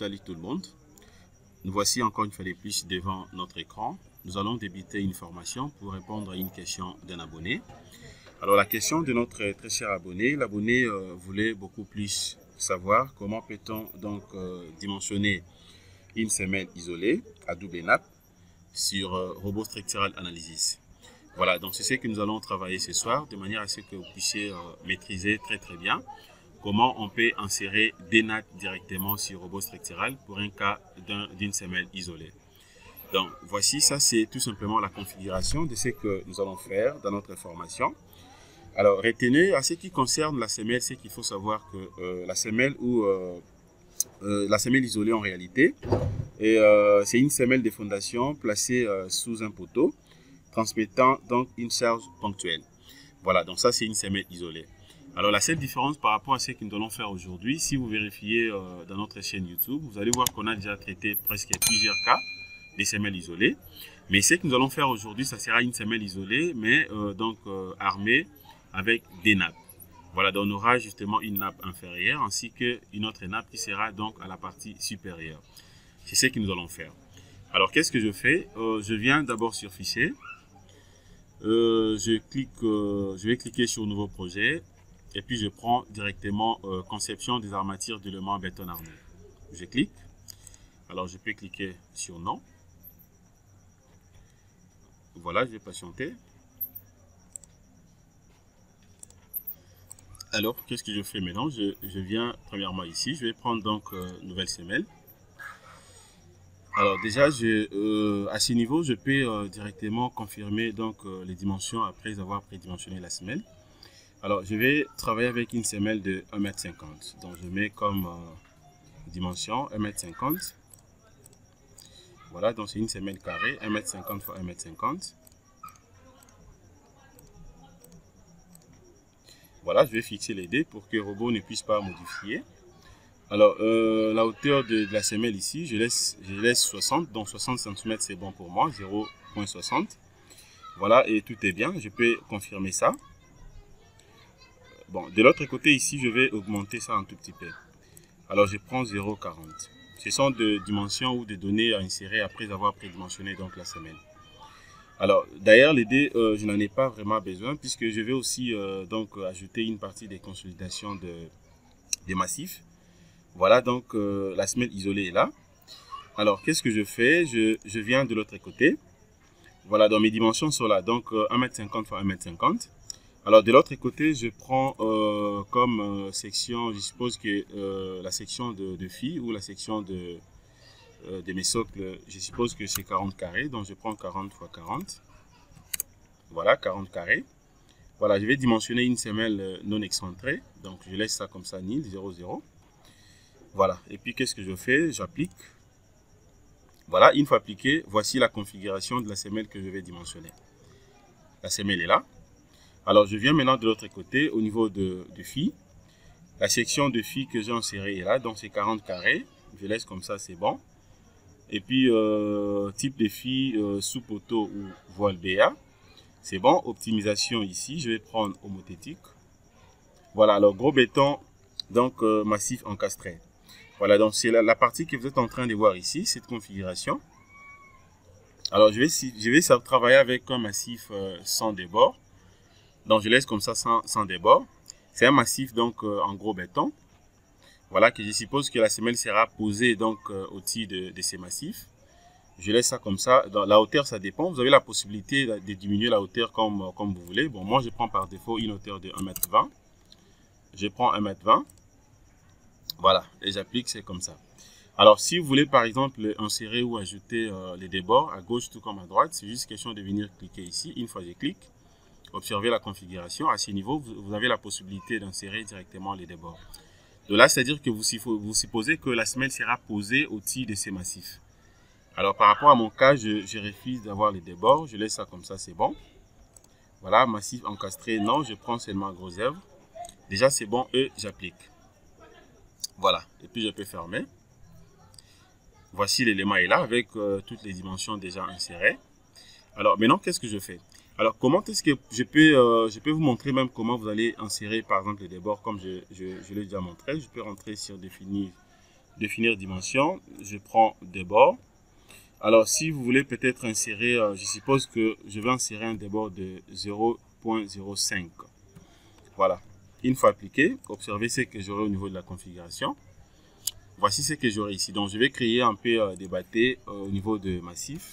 Salut tout le monde. Nous voici encore une fois de plus devant notre écran. Nous allons débuter une formation pour répondre à une question d'un abonné. Alors la question de notre très cher abonné, l'abonné voulait beaucoup plus savoir comment peut-on donc dimensionner une semelle isolée à double nappe sur Robot Structural Analysis. Voilà, donc c'est ce que nous allons travailler ce soir de manière à ce que vous puissiez maîtriser très bien comment on peut insérer des nattes directement sur Robot Structural pour un cas d'une semelle isolée. Donc voici, ça c'est tout simplement la configuration de ce que nous allons faire dans notre formation. Alors retenez, à ce qui concerne la semelle, c'est qu'il faut savoir que la semelle isolée en réalité, c'est une semelle de fondation placée sous un poteau, transmettant donc une charge ponctuelle. Voilà, donc ça c'est une semelle isolée. Alors la seule différence par rapport à ce que nous allons faire aujourd'hui, si vous vérifiez dans notre chaîne YouTube, vous allez voir qu'on a déjà traité presque plusieurs cas des semelles isolées. Mais ce que nous allons faire aujourd'hui, ça sera une semelle isolée, mais armée avec des nappes. Voilà, donc on aura justement une nappe inférieure ainsi qu'une autre nappe qui sera donc à la partie supérieure. C'est ce que nous allons faire. Alors qu'est-ce que je fais? Je viens d'abord sur Fichier. Je vais cliquer sur Nouveau projet. Et puis je prends directement conception des armatures d'éléments béton armé. Je clique. Alors je peux cliquer sur non. Voilà, je vais patienter. Alors qu'est-ce que je fais maintenant? Je viens premièrement ici. Je vais prendre donc nouvelle semelle. Alors déjà, à ce niveau, je peux directement confirmer donc les dimensions après avoir prédimensionné la semelle. Alors, je vais travailler avec une semelle de 1,50 m. Donc, je mets comme dimension 1,50 m. Voilà, donc c'est une semelle carrée, 1,50 m x 1,50 m. Voilà, je vais fixer les dés pour que le robot ne puisse pas modifier. Alors, la hauteur de la semelle ici, je laisse 60. Donc, 60 cm, c'est bon pour moi, 0,60. Voilà, et tout est bien. Je peux confirmer ça. Bon, de l'autre côté ici, je vais augmenter ça un tout petit peu. Alors, je prends 0,40. Ce sont des dimensions ou des données à insérer après avoir prédimensionné donc la semelle. Alors, d'ailleurs, les dés, je n'en ai pas vraiment besoin puisque je vais aussi ajouter une partie des consolidations des massifs. Voilà, donc la semelle isolée est là. Alors, qu'est-ce que je fais? Je viens de l'autre côté. Voilà, donc mes dimensions sont là. Donc, 1,50 m x 1,50 m. Alors de l'autre côté, je prends comme section, je suppose que la section de filles ou la section de mes socles, je suppose que c'est 40 carrés. Donc je prends 40 x 40. Voilà, 40 carrés. Voilà, je vais dimensionner une semelle non excentrée. Donc je laisse ça comme ça, nil, 0, 0. Voilà, et puis qu'est-ce que je fais? J'applique. Voilà, une fois appliqué, voici la configuration de la semelle que je vais dimensionner. La semelle est là. Alors, je viens maintenant de l'autre côté, au niveau de filles. La section de filles que j'ai insérée est là, donc c'est 40 carrés. Je laisse comme ça, c'est bon. Et puis, type de filles sous poteau ou voile BA. C'est bon. Optimisation ici, je vais prendre homothétique. Voilà, alors gros béton, donc massif encastré. Voilà, donc c'est la partie que vous êtes en train de voir ici, cette configuration. Alors, je vais travailler avec un massif sans débord. Donc, je laisse comme ça sans débord. C'est un massif donc en gros béton. Voilà, que je suppose que la semelle sera posée donc au-dessus de ces massifs. Je laisse ça comme ça. Dans la hauteur, ça dépend. Vous avez la possibilité de diminuer la hauteur comme vous voulez. Bon, moi, je prends par défaut une hauteur de 1,20 m. Je prends 1,20 m. Voilà, et j'applique, c'est comme ça. Alors, si vous voulez par exemple insérer ou ajouter les débords à gauche tout comme à droite, c'est juste question de venir cliquer ici. Une fois que je clique, observez la configuration. À ce niveau, vous avez la possibilité d'insérer directement les débords. Donc là, c'est-à-dire que vous supposez que la semelle sera posée au-dessus de ces massifs. Alors, par rapport à mon cas, je refuse d'avoir les débords. Je laisse ça comme ça, c'est bon. Voilà, massif encastré, non, je prends seulement gros œuvre. Déjà, c'est bon et j'applique. Voilà, et puis je peux fermer. Voici l'élément est là avec toutes les dimensions déjà insérées. Alors, maintenant, qu'est-ce que je fais? Alors, comment est-ce que je peux vous montrer même comment vous allez insérer, par exemple, les débords, comme je l'ai déjà montré. Je peux rentrer sur définir définir dimension, je prends des bords. Alors, si vous voulez peut-être insérer, je suppose que je vais insérer un débord de 0.05. Voilà. Une fois appliqué, observez ce que j'aurai au niveau de la configuration. Voici ce que j'aurai ici. Donc, je vais créer un peu des bâtés au niveau de massif.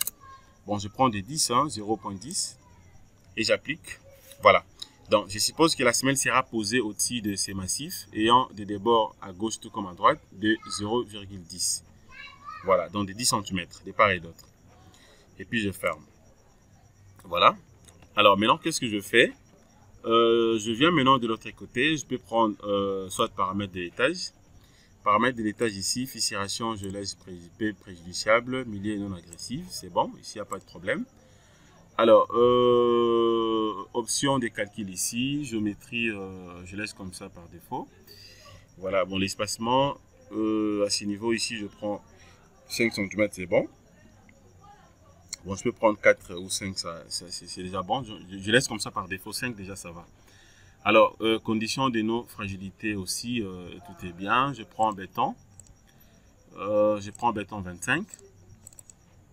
Bon, je prends des 10, 0.10 et j'applique. Voilà. Donc, je suppose que la semelle sera posée au-dessus de ces massifs ayant des débords à gauche tout comme à droite de 0,10. Voilà, donc de 10 cm de part et d'autre. Et puis, je ferme. Voilà. Alors, maintenant, qu'est-ce que je fais? Je viens maintenant de l'autre côté. Je peux prendre soit paramètres de l'étage. Paramètres de l'étage ici, fissuration, je laisse préjudiciable, milieu et non agressif. C'est bon, ici, il n'y a pas de problème. Alors, option de calcul ici, géométrie, je laisse comme ça par défaut. Voilà, bon, l'espacement, à ce niveau ici, je prends 5 cm, c'est bon. Bon, je peux prendre 4 ou 5, c'est déjà bon. Je laisse comme ça par défaut, 5 déjà, ça va. Alors, condition de nos fragilités aussi, tout est bien. Je prends béton. Je prends béton 25.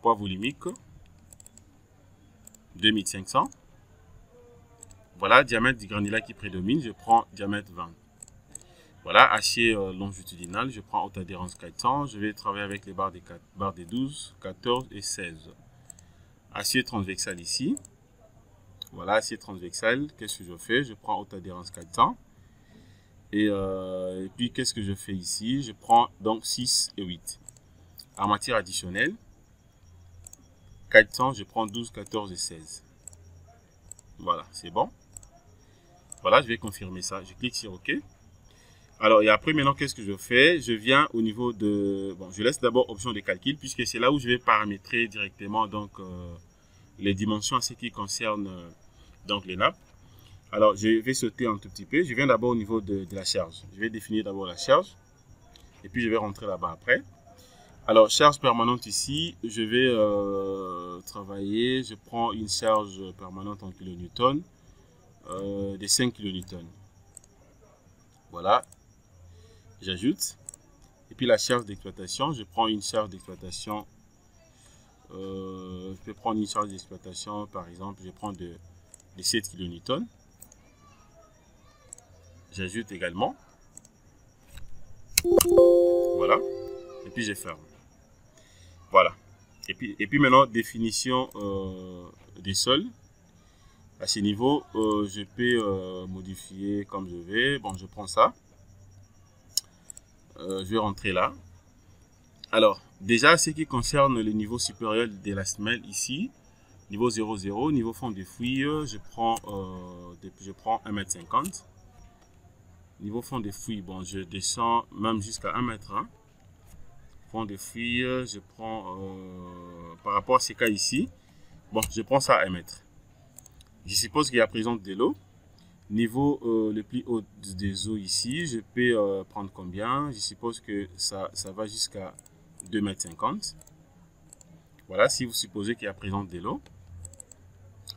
Poids volumique. 2500. Voilà, diamètre du granulat qui prédomine, je prends diamètre 20. Voilà, acier longitudinal, je prends haute adhérence 400. Je vais travailler avec les barres des 12, 14 et 16. Acier transversal ici. Voilà, acier transversal, qu'est-ce que je fais? Je prends haute adhérence 400. Et puis, qu'est-ce que je fais ici? Je prends donc 6 et 8. Armature additionnelle. 400, je prends 12, 14 et 16. Voilà, c'est bon. Voilà, je vais confirmer ça. Je clique sur OK. Alors, et après, maintenant, qu'est-ce que je fais? Je viens au niveau de... Bon, je laisse d'abord option de calcul, puisque c'est là où je vais paramétrer directement donc, les dimensions en ce qui concerne donc, les nappes. Alors, je vais sauter un tout petit peu. Je viens d'abord au niveau de la charge. Je vais définir d'abord la charge. Et puis, je vais rentrer là-bas après. Alors, charge permanente ici, je vais travailler. Je prends une charge permanente en kilonewton de 5 kilonewtons. Voilà. J'ajoute. Et puis, la charge d'exploitation, je prends une charge d'exploitation. Je peux prendre une charge d'exploitation, par exemple, je prends de 7 kilonewtons. J'ajoute également. Voilà. Et puis, je ferme. Voilà. Et puis maintenant, définition des sols. À ce niveau, je peux modifier comme je vais. Bon, je prends ça. Je vais rentrer là. Alors, déjà, ce qui concerne le niveau supérieur de la semelle ici, niveau 0,0, niveau fond de fouille, je prends 1,50 m. Niveau fond de fouille, bon, je descends même jusqu'à 1 m. Fond de fouille, je prends, par rapport à ce cas ici, bon, je prends ça à 1 m. Je suppose qu'il y a présence de l'eau. Niveau le plus haut des eaux ici, je peux prendre combien? Je suppose que ça va jusqu'à 2,50 m. Voilà, si vous supposez qu'il y a présence de l'eau.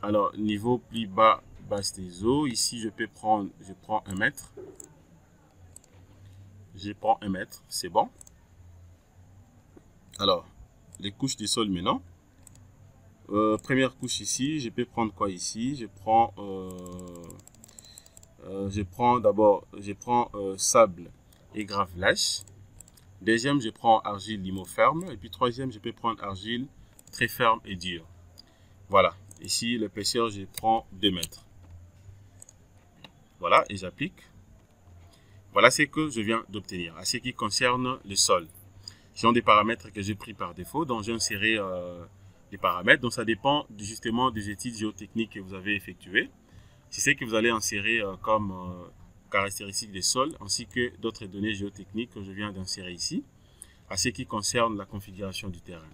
Alors, niveau plus bas, basse des eaux, ici je prends 1 m. Je prends 1 m, c'est bon. Alors, les couches du sol maintenant. Première couche ici, je peux prendre quoi ici? Je prends sable et gravelage. Deuxième, je prends argile limo ferme. Et puis troisième, je peux prendre argile très ferme et dure. Voilà. Ici, l'épaisseur, je prends 2 mètres. Voilà, et j'applique. Voilà ce que je viens d'obtenir. À ce qui concerne le sol. Ce sont des paramètres que j'ai pris par défaut, donc j'ai inséré les paramètres. Donc ça dépend justement des études géotechniques que vous avez effectuées. C'est ce que vous allez insérer comme caractéristiques des sols, ainsi que d'autres données géotechniques que je viens d'insérer ici, à ce qui concerne la configuration du terrain.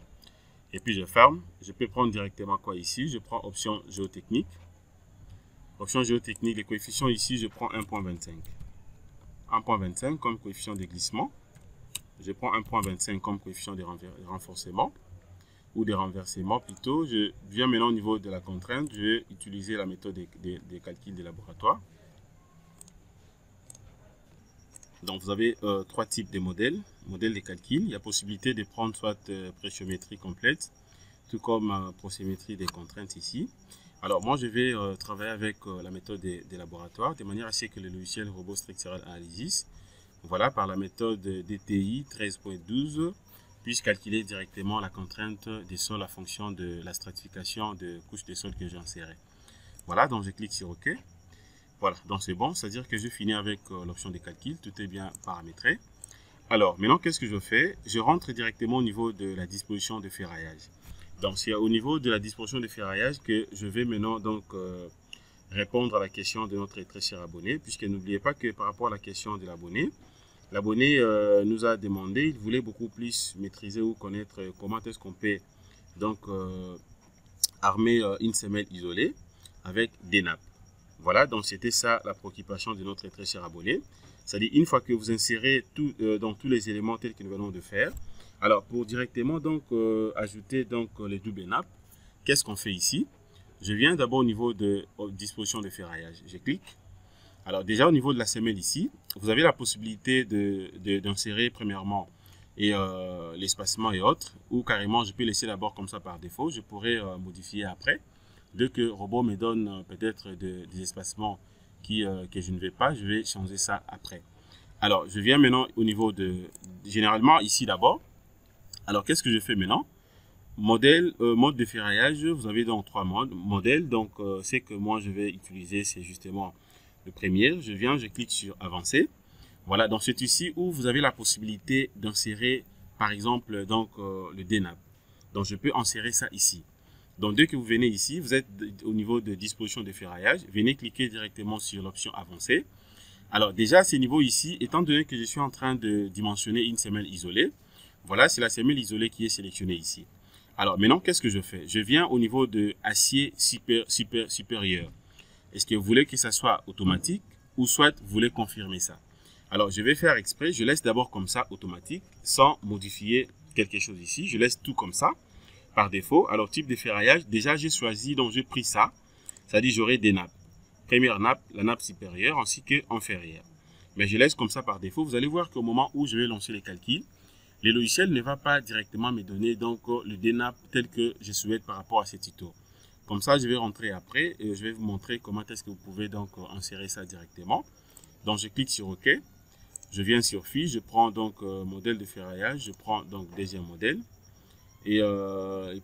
Et puis je ferme. Je peux prendre directement quoi ici? Je prends option géotechnique. Option géotechnique, les coefficients ici, je prends 1,25. 1,25 comme coefficient de glissement. Je prends 1,25 comme coefficient de renforcement ou de renversement plutôt. Je viens maintenant au niveau de la contrainte. Je vais utiliser la méthode des calculs de laboratoire. Donc vous avez trois types de modèles. Modèle de calcul, il y a possibilité de prendre soit pressiométrie complète, tout comme prosémétrie des contraintes ici. Alors moi je vais travailler avec la méthode des laboratoires, de manière à ce que le logiciel robot structural analysis, voilà, par la méthode DTI 13.12, puisse calculer directement la contrainte des sols en fonction de la stratification de couches de sol que j'ai insérées. Voilà, donc je clique sur OK. Voilà, donc c'est bon, c'est-à-dire que je finis avec l'option de calcul, tout est bien paramétré. Alors, maintenant, qu'est-ce que je fais? Je rentre directement au niveau de la disposition de ferraillage. Donc, c'est au niveau de la disposition de ferraillage que je vais maintenant donc répondre à la question de notre très cher abonné, puisque n'oubliez pas que par rapport à la question de l'abonné nous a demandé, il voulait beaucoup plus maîtriser ou connaître comment est-ce qu'on peut donc armer une semelle isolée avec des nappes. Voilà, donc c'était ça la préoccupation de notre très cher abonné. C'est-à-dire, une fois que vous insérez dans tous les éléments tels que nous venons de faire, alors pour directement donc ajouter donc les doubles nappes, qu'est-ce qu'on fait ici? Je viens d'abord au niveau de disposition de ferraillage. Je clique. Alors déjà au niveau de la semelle ici, vous avez la possibilité d'insérer premièrement l'espacement et autres, ou carrément je peux laisser d'abord comme ça par défaut. Je pourrais modifier après. Dès que le robot me donne peut-être des espacements que je ne vais pas, je vais changer ça après. Alors, je viens maintenant au niveau de... Généralement, ici d'abord. Alors, qu'est-ce que je fais maintenant? Modèle, mode de ferraillage, vous avez donc trois modes. Modèle, donc c'est que moi je vais utiliser, c'est justement le premier. Je viens, je clique sur Avancer. Voilà, donc c'est ici où vous avez la possibilité d'insérer, par exemple, donc le DNAP. Donc, je peux insérer ça ici. Donc, dès que vous venez ici, vous êtes au niveau de disposition de ferraillage. Venez cliquer directement sur l'option Avancer. Alors, déjà, à ce niveau ici, étant donné que je suis en train de dimensionner une semelle isolée, voilà, c'est la semelle isolée qui est sélectionnée ici. Alors, maintenant, qu'est-ce que je fais? Je viens au niveau de acier supérieur. Est-ce que vous voulez que ça soit automatique ou soit vous voulez confirmer ça? Alors, je vais faire exprès. Je laisse d'abord comme ça, automatique, sans modifier quelque chose ici. Je laisse tout comme ça. Par défaut, alors type de ferraillage, déjà j'ai choisi, donc j'ai pris ça, c'est-à-dire j'aurai des nappes. Première nappe, la nappe supérieure ainsi que inférieure. Mais je laisse comme ça par défaut. Vous allez voir qu'au moment où je vais lancer les calculs, le logiciel ne va pas directement me donner donc le DNAP tel que je souhaite par rapport à ce tuto. Comme ça, je vais rentrer après et je vais vous montrer comment est-ce que vous pouvez donc insérer ça directement. Donc je clique sur OK. Je viens sur Fiche, je prends donc modèle de ferraillage, je prends donc deuxième modèle. Et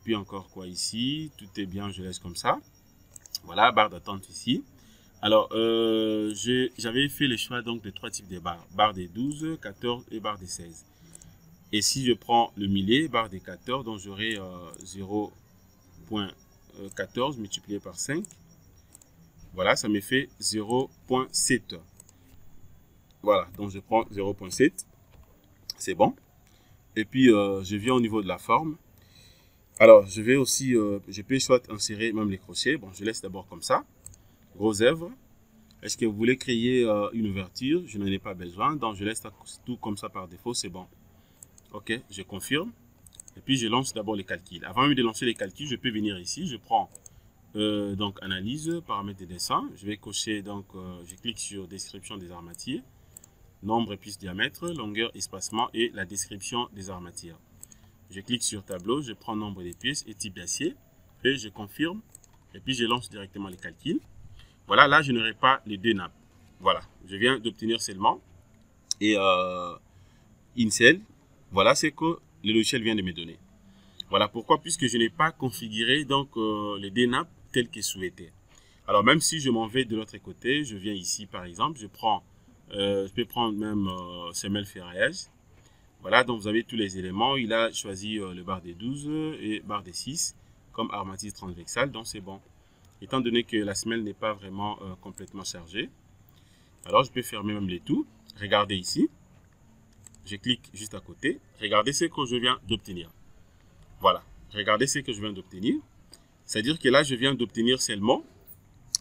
puis encore quoi ici, tout est bien, je laisse comme ça. Voilà, barre d'attente ici. Alors, j'avais fait le choix donc de trois types de barres. Barre des 12, 14 et barre des 16. Et si je prends le millier, barre des 14, donc j'aurai 0.14 multiplié par 5. Voilà, ça me fait 0.7. Voilà, donc je prends 0.7. C'est bon. Et puis, je viens au niveau de la forme. Alors, je vais aussi, je peux soit insérer même les crochets. Bon, je laisse d'abord comme ça. Gros œuvre. Est-ce que vous voulez créer une ouverture? Je n'en ai pas besoin. Donc, je laisse tout comme ça par défaut. C'est bon. OK, je confirme. Et puis, je lance d'abord les calculs. Avant même de lancer les calculs, je peux venir ici. Je prends donc analyse, paramètres de dessin. Je vais cocher, donc, je clique sur description des armatures. Nombre, épices, diamètre, longueur, espacement et la description des armatures. Je clique sur tableau, je prends nombre des pièces et type d'acier et je confirme. Et puis je lance directement les calculs. Voilà, là je n'aurai pas les deux nappes. Voilà, je viens d'obtenir seulement et Incel. Voilà ce que le logiciel vient de me donner. Voilà pourquoi, puisque je n'ai pas configuré donc les deux nappes telles que souhaité. Alors même si je m'en vais de l'autre côté, je viens ici par exemple, je peux prendre même semelle ferraillage. Voilà, donc vous avez tous les éléments. Il a choisi le barre des 12 et barre des 6 comme armature transversale, donc c'est bon. Étant donné que la semelle n'est pas vraiment complètement chargée, alors je peux fermer même les tout. Regardez ici. Je clique juste à côté. Regardez ce que je viens d'obtenir. Voilà, regardez ce que je viens d'obtenir. C'est-à-dire que là, je viens d'obtenir seulement.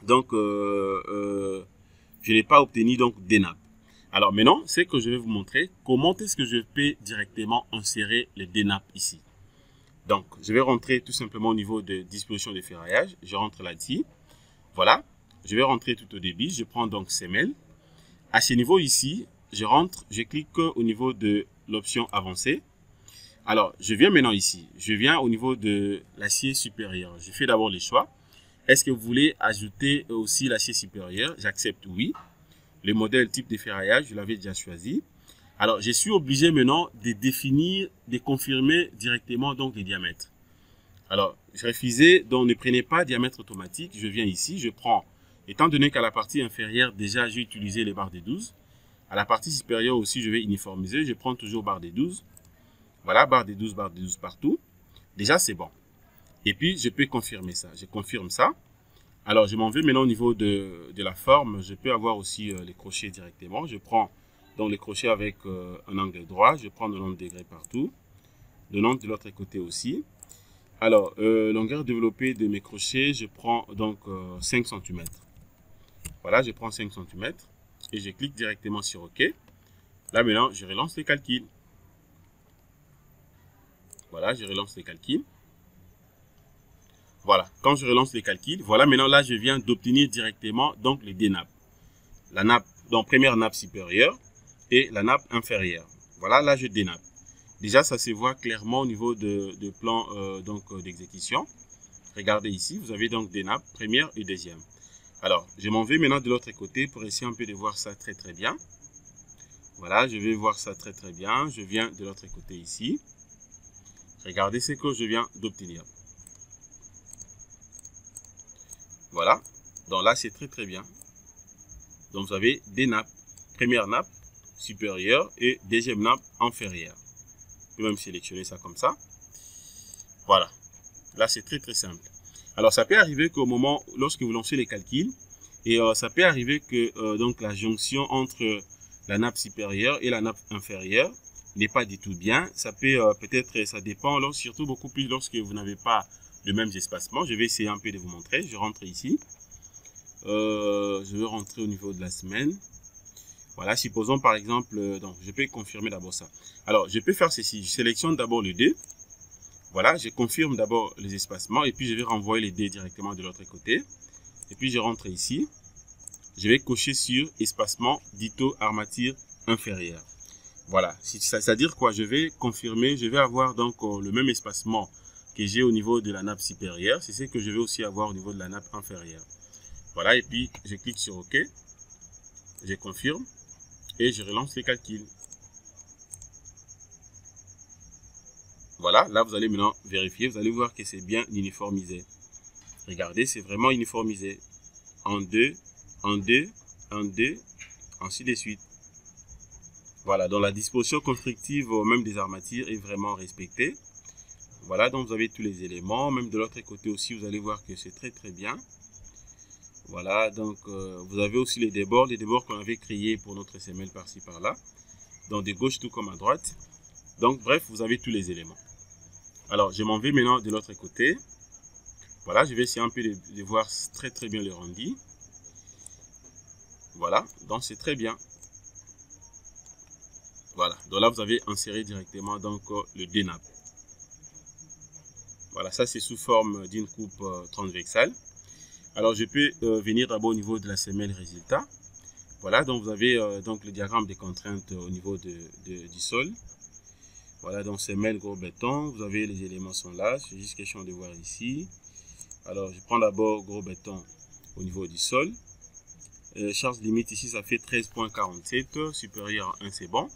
Donc, je n'ai pas obtenu donc des nappes. Alors maintenant, c'est que je vais vous montrer comment est-ce que je peux directement insérer les DNAP ici. Donc, je vais rentrer tout simplement au niveau de disposition de ferraillage. Je rentre là-dessus. Voilà. Je vais rentrer tout au début. Je prends donc semelle. À ce niveau ici, je rentre, je clique au niveau de l'option avancée. Alors, je viens maintenant ici. Je viens au niveau de l'acier supérieur. Je fais d'abord les choix. Est-ce que vous voulez ajouter aussi l'acier supérieur? J'accepte oui. Le modèle type de ferraillage, je l'avais déjà choisi. Alors, je suis obligé maintenant de définir, de confirmer directement donc les diamètres. Alors, je refusais, donc ne prenez pas diamètre automatique. Je viens ici, je prends, étant donné qu'à la partie inférieure, déjà, j'ai utilisé les barres des 12. À la partie supérieure aussi, je vais uniformiser. Je prends toujours barre des 12. Voilà, barre des 12 partout. Déjà, c'est bon. Et puis, je peux confirmer ça. Je confirme ça. Alors, je m'en vais maintenant au niveau de la forme. Je peux avoir aussi les crochets directement. Je prends donc les crochets avec un angle droit. Je prends 90 degrés partout. 90 de l'autre côté aussi. Alors, longueur développée de mes crochets, je prends donc 5 cm. Voilà, je prends 5 cm et je clique directement sur OK. Là, maintenant, je relance les calculs. Voilà, je relance les calculs. Voilà, quand je relance les calculs, voilà, maintenant là, je viens d'obtenir directement donc les deux nappes. La nappe, donc première nappe supérieure et la nappe inférieure. Voilà, là, je dénappe. Déjà, ça se voit clairement au niveau de plan d'exécution. Regardez ici, vous avez donc des nappes, première et deuxième. Alors, je m'en vais maintenant de l'autre côté pour essayer un peu de voir ça très bien. Voilà, je vais voir ça très bien. Je viens de l'autre côté ici. Regardez ce que je viens d'obtenir. Voilà, donc là c'est très bien. Donc vous avez des nappes, première nappe supérieure et deuxième nappe inférieure. Je peux même sélectionner ça comme ça. Voilà, là c'est très simple. Alors ça peut arriver qu'au moment, lorsque vous lancez les calculs, et ça peut arriver que donc la jonction entre la nappe supérieure et la nappe inférieure n'est pas du tout bien. Ça peut peut-être, ça dépend, surtout beaucoup plus lorsque vous n'avez pas le même espacement. Je vais essayer un peu de vous montrer. Je rentre ici. Je vais rentrer au niveau de la semaine. Voilà, supposons par exemple, donc je peux confirmer d'abord ça. Alors, je peux faire ceci. Je sélectionne d'abord le dé. Voilà, je confirme d'abord les espacements et puis je vais renvoyer les dés directement de l'autre côté. Et puis je rentre ici. Je vais cocher sur espacement dito armature inférieure. Voilà, c'est-à-dire quoi? Je vais confirmer, je vais avoir donc le même espacement que j'ai au niveau de la nappe supérieure. C'est ce que je vais aussi avoir au niveau de la nappe inférieure. Voilà, et puis je clique sur OK. Je confirme et je relance les calculs. Voilà, là vous allez maintenant vérifier, vous allez voir que c'est bien uniformisé. Regardez, c'est vraiment uniformisé. En 2, en 2, en 2, ainsi de suite. Voilà, donc la disposition constructive même des armatures est vraiment respectée. Voilà, donc vous avez tous les éléments. Même de l'autre côté aussi, vous allez voir que c'est très bien. Voilà, donc vous avez aussi les débords qu'on avait créés pour notre semelle par-ci par-là. Donc de gauche tout comme à droite. Donc bref, vous avez tous les éléments. Alors, je m'en vais maintenant de l'autre côté. Voilà, je vais essayer un peu de voir très bien le rendu. Voilà, donc c'est très bien. Voilà, donc là vous avez inséré directement donc le dénappe. Voilà, ça c'est sous forme d'une coupe transversale. Alors je peux venir d'abord au niveau de la semelle résultat. Voilà, donc vous avez donc le diagramme des contraintes au niveau du sol. Voilà, donc semelle gros béton, vous avez les éléments sont là, c'est juste question de voir ici. Alors je prends d'abord gros béton au niveau du sol. Charge limite ici ça fait 13,47, supérieur à 1 c'est bon.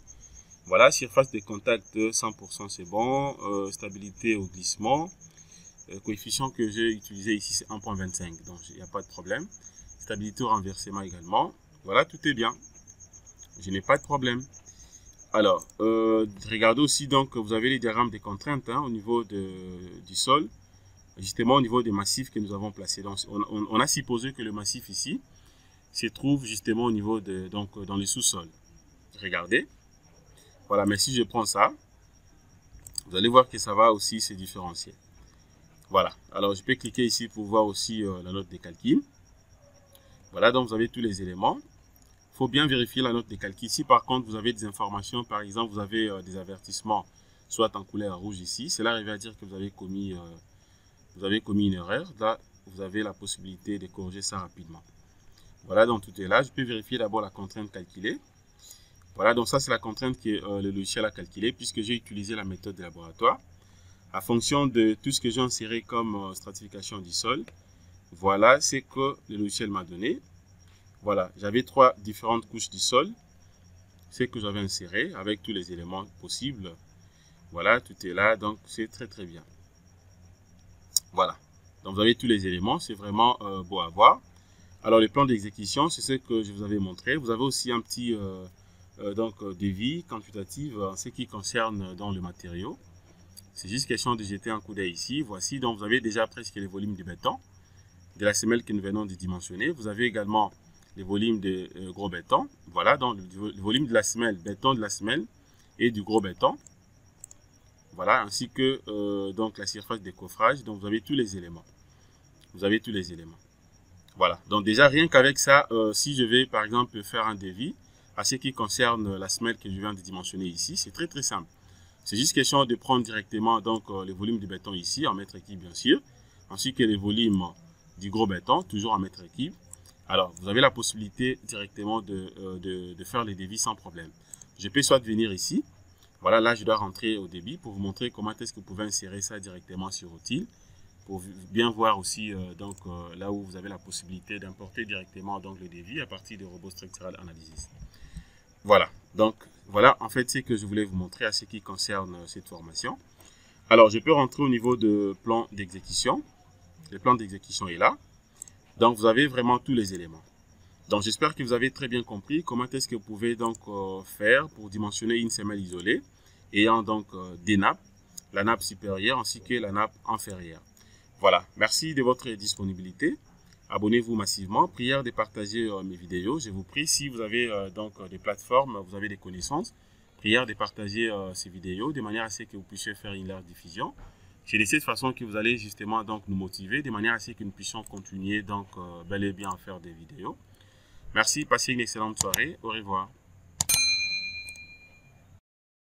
Voilà, surface de contact 100% c'est bon, stabilité au glissement. Coefficient que j'ai utilisé ici c'est 1,25, donc il n'y a pas de problème. Stabilité au renversement également. Voilà, tout est bien. Je n'ai pas de problème. Alors, regardez aussi, donc, vous avez les diagrammes des contraintes au niveau du sol, justement au niveau des massifs que nous avons placés. Donc, on a supposé que le massif ici se trouve justement au niveau donc, dans le sous-sol. Regardez. Voilà, mais si je prends ça, vous allez voir que ça va aussi se différencier. Voilà, alors je peux cliquer ici pour voir aussi la note de calcul. Voilà, donc vous avez tous les éléments. Il faut bien vérifier la note de calcul. Si par contre vous avez des informations, par exemple vous avez des avertissements, soit en couleur rouge ici, cela revient à dire que vous avez commis une erreur. Là, vous avez la possibilité de corriger ça rapidement. Voilà, donc tout est là. Je peux vérifier d'abord la contrainte calculée. Voilà, donc ça c'est la contrainte que le logiciel a calculée puisque j'ai utilisé la méthode de laboratoire. En fonction de tout ce que j'ai inséré comme stratification du sol, voilà ce que le logiciel m'a donné. Voilà, j'avais 3 différentes couches du sol, ce que j'avais inséré avec tous les éléments possibles. Voilà, tout est là, donc c'est très très bien. Voilà, donc vous avez tous les éléments, c'est vraiment beau à voir. Alors le plan d'exécution, c'est ce que je vous avais montré. Vous avez aussi un petit devis quantitatif en ce qui concerne dans le matériau. C'est juste question de jeter un coup d'œil ici. Voici, donc vous avez déjà presque les volumes du béton, de la semelle que nous venons de dimensionner. Vous avez également les volumes de gros béton. Voilà, donc le volume de la semelle, béton de la semelle et du gros béton. Voilà, ainsi que donc la surface de coffrage. Donc vous avez tous les éléments. Vous avez tous les éléments. Voilà, donc déjà rien qu'avec ça, si je vais par exemple faire un devis à ce qui concerne la semelle que je viens de dimensionner ici, c'est très très simple. C'est juste question de prendre directement donc le volume du béton ici en mètre cube bien sûr, ainsi que les volumes du gros béton toujours en mètre cube. Alors vous avez la possibilité directement de faire les devis sans problème. Je peux soit venir ici, voilà, là je dois rentrer au débit pour vous montrer comment est-ce que vous pouvez insérer ça directement sur Outil, pour bien voir aussi là où vous avez la possibilité d'importer directement donc le devis à partir de Robot Structural Analysis. Voilà, donc voilà en fait ce que je voulais vous montrer à ce qui concerne cette formation. Alors je peux rentrer au niveau de plan d'exécution. Le plan d'exécution est là. Donc vous avez vraiment tous les éléments. Donc j'espère que vous avez très bien compris comment est-ce que vous pouvez donc faire pour dimensionner une semelle isolée ayant donc des nappes, la nappe supérieure ainsi que la nappe inférieure. Voilà, merci de votre disponibilité. Abonnez-vous massivement. Prière de partager mes vidéos. Je vous prie, si vous avez donc des plateformes, vous avez des connaissances, prière de partager ces vidéos de manière à ce que vous puissiez faire une large diffusion. C'est de cette façon que vous allez justement donc nous motiver, de manière à ce que nous puissions continuer donc bel et bien à faire des vidéos. Merci, passez une excellente soirée. Au revoir.